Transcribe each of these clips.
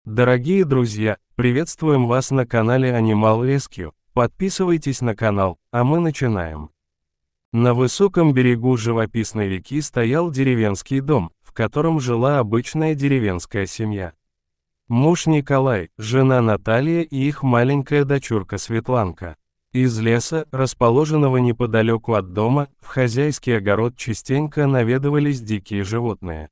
Дорогие друзья, приветствуем вас на канале Animal Rescue. Подписывайтесь на канал, а мы начинаем. На высоком берегу живописной реки стоял деревенский дом, в котором жила обычная деревенская семья. Муж Николай, жена Наталья и их маленькая дочурка Светланка. Из леса, расположенного неподалеку от дома, в хозяйский огород частенько наведывались дикие животные.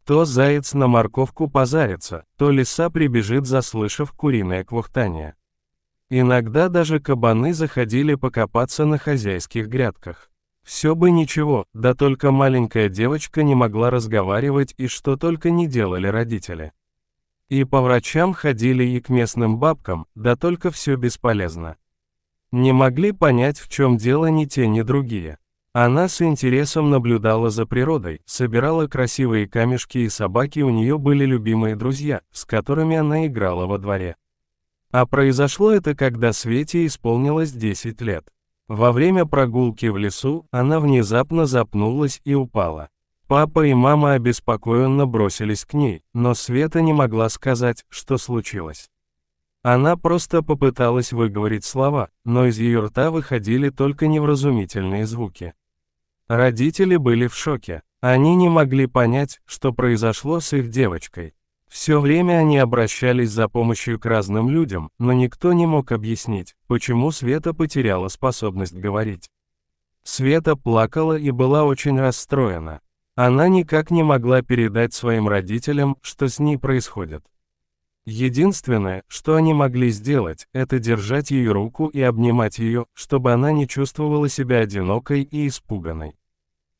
То заяц на морковку позарится, то лиса прибежит, заслышав куриное квохтание. Иногда даже кабаны заходили покопаться на хозяйских грядках. Все бы ничего, да только маленькая девочка не могла разговаривать, и что только не делали родители. И по врачам ходили, и к местным бабкам, да только все бесполезно. Не могли понять, в чем дело ни те, ни другие. Она с интересом наблюдала за природой, собирала красивые камешки, и собаки у нее были любимые друзья, с которыми она играла во дворе. А произошло это, когда Свете исполнилось 10 лет. Во время прогулки в лесу она внезапно запнулась и упала. Папа и мама обеспокоенно бросились к ней, но Света не могла сказать, что случилось. Она просто попыталась выговорить слова, но из ее рта выходили только невразумительные звуки. Родители были в шоке. Они не могли понять, что произошло с их девочкой. Все время они обращались за помощью к разным людям, но никто не мог объяснить, почему Света потеряла способность говорить. Света плакала и была очень расстроена. Она никак не могла передать своим родителям, что с ней происходит. Единственное, что они могли сделать, это держать ее руку и обнимать ее, чтобы она не чувствовала себя одинокой и испуганной.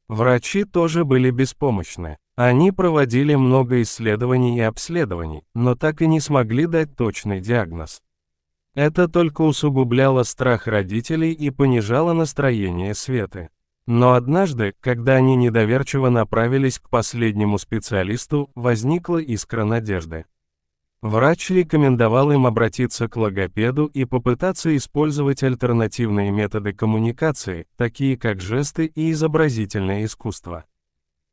Врачи тоже были беспомощны. Они проводили много исследований и обследований, но так и не смогли дать точный диагноз. Это только усугубляло страх родителей и понижало настроение Светы. Но однажды, когда они недоверчиво направились к последнему специалисту, возникла искра надежды. Врач рекомендовал им обратиться к логопеду и попытаться использовать альтернативные методы коммуникации, такие как жесты и изобразительное искусство.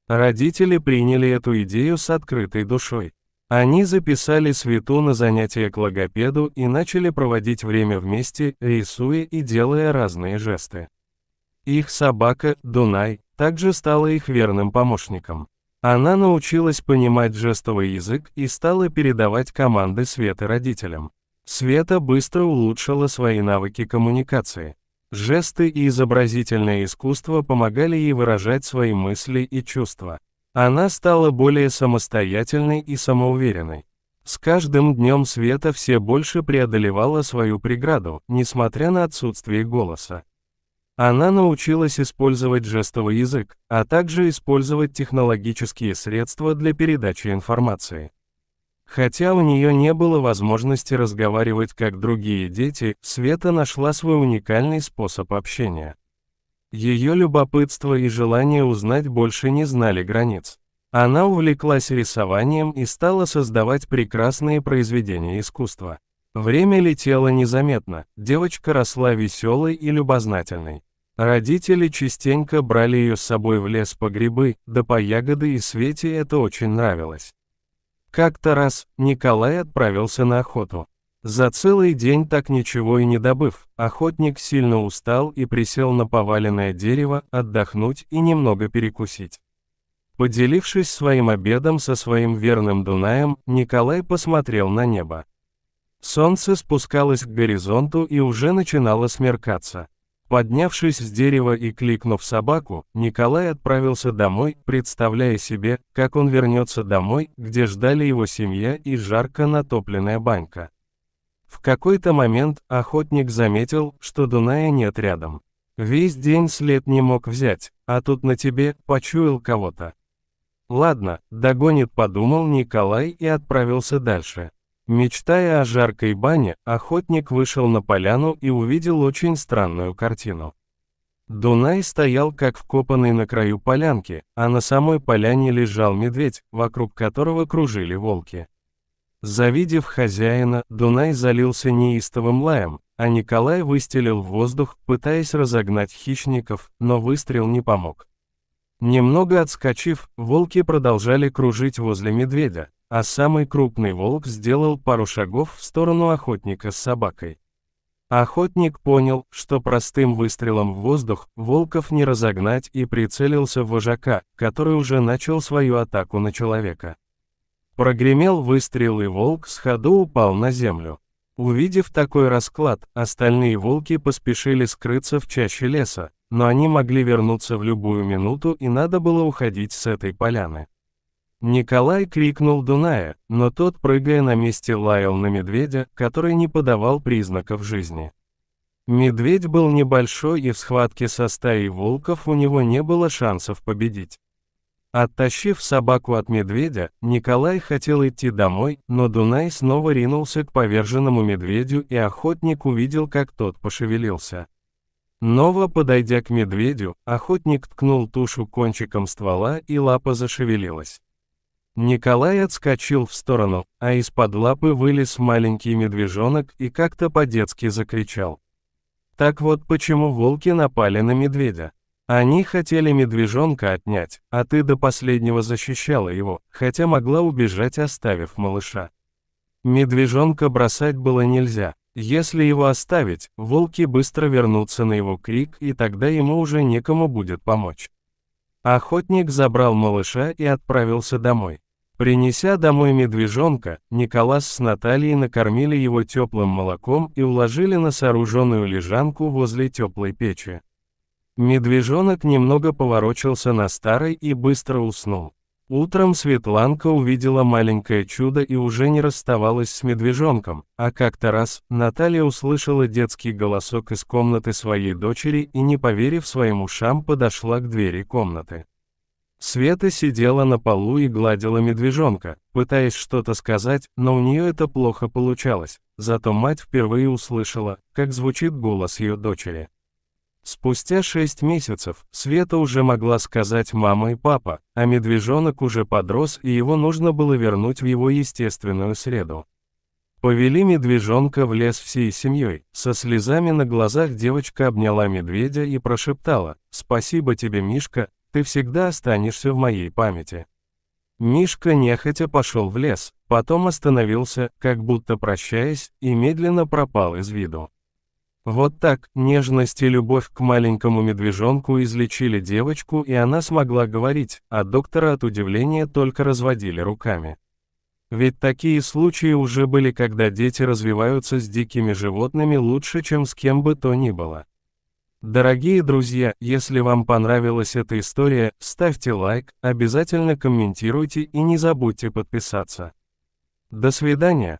Родители приняли эту идею с открытой душой. Они записали Свету на занятия к логопеду и начали проводить время вместе, рисуя и делая разные жесты. Их собака, Дунай, также стала их верным помощником. Она научилась понимать жестовый язык и стала передавать команды Светы родителям. Света быстро улучшила свои навыки коммуникации. Жесты и изобразительное искусство помогали ей выражать свои мысли и чувства. Она стала более самостоятельной и самоуверенной. С каждым днем Света все больше преодолевала свою преграду, несмотря на отсутствие голоса. Она научилась использовать жестовый язык, а также использовать технологические средства для передачи информации. Хотя у нее не было возможности разговаривать как другие дети, Света нашла свой уникальный способ общения. Ее любопытство и желание узнать больше не знали границ. Она увлеклась рисованием и стала создавать прекрасные произведения искусства. Время летело незаметно, девочка росла веселой и любознательной. Родители частенько брали ее с собой в лес по грибы, да по ягоды, и Свете это очень нравилось. Как-то раз Николай отправился на охоту. За целый день так ничего и не добыв, охотник сильно устал и присел на поваленное дерево отдохнуть и немного перекусить. Поделившись своим обедом со своим верным Дунаем, Николай посмотрел на небо. Солнце спускалось к горизонту и уже начинало смеркаться. Поднявшись с дерева и кликнув собаку, Николай отправился домой, представляя себе, как он вернется домой, где ждали его семья и жарко натопленная банька. В какой-то момент охотник заметил, что Дуная нет рядом. Весь день след не мог взять, а тут на тебе почуял кого-то. Ладно, догонит, подумал Николай и отправился дальше. Мечтая о жаркой бане, охотник вышел на поляну и увидел очень странную картину. Дунай стоял как вкопанный на краю полянки, а на самой поляне лежал медведь, вокруг которого кружили волки. Завидев хозяина, Дунай залился неистовым лаем, а Николай выстрелил в воздух, пытаясь разогнать хищников, но выстрел не помог. Немного отскочив, волки продолжали кружить возле медведя, а самый крупный волк сделал пару шагов в сторону охотника с собакой. Охотник понял, что простым выстрелом в воздух волков не разогнать, и прицелился в вожака, который уже начал свою атаку на человека. Прогремел выстрел, и волк с ходу упал на землю. Увидев такой расклад, остальные волки поспешили скрыться в чаще леса, но они могли вернуться в любую минуту, и надо было уходить с этой поляны. Николай крикнул Дуная, но тот, прыгая на месте, лаял на медведя, который не подавал признаков жизни. Медведь был небольшой, и в схватке со стаей волков у него не было шансов победить. Оттащив собаку от медведя, Николай хотел идти домой, но Дунай снова ринулся к поверженному медведю, и охотник увидел, как тот пошевелился. Ново подойдя к медведю, охотник ткнул тушу кончиком ствола, и лапа зашевелилась. Николай отскочил в сторону, а из-под лапы вылез маленький медвежонок и как-то по-детски закричал. Так вот почему волки напали на медведя. Они хотели медвежонка отнять, а ты до последнего защищала его, хотя могла убежать, оставив малыша. Медвежонка бросать было нельзя. Если его оставить, волки быстро вернутся на его крик, и тогда ему уже некому будет помочь. Охотник забрал малыша и отправился домой. Принеся домой медвежонка, Николас с Натальей накормили его теплым молоком и уложили на сооруженную лежанку возле теплой печи. Медвежонок немного поворочился на старой и быстро уснул. Утром Светланка увидела маленькое чудо и уже не расставалась с медвежонком, а как-то раз Наталья услышала детский голосок из комнаты своей дочери и, не поверив своим ушам, подошла к двери комнаты. Света сидела на полу и гладила медвежонка, пытаясь что-то сказать, но у нее это плохо получалось, зато мать впервые услышала, как звучит голос ее дочери. Спустя 6 месяцев Света уже могла сказать «мама» и «папа», а медвежонок уже подрос, и его нужно было вернуть в его естественную среду. Повели медвежонка в лес всей семьей. Со слезами на глазах девочка обняла медведя и прошептала: «Спасибо тебе, Мишка, ты всегда останешься в моей памяти». Мишка нехотя пошел в лес, потом остановился, как будто прощаясь, и медленно пропал из виду. Вот так, нежность и любовь к маленькому медвежонку излечили девочку, и она смогла говорить, а доктора от удивления только разводили руками. Ведь такие случаи уже были, когда дети развиваются с дикими животными лучше, чем с кем бы то ни было. Дорогие друзья, если вам понравилась эта история, ставьте лайк, обязательно комментируйте и не забудьте подписаться. До свидания.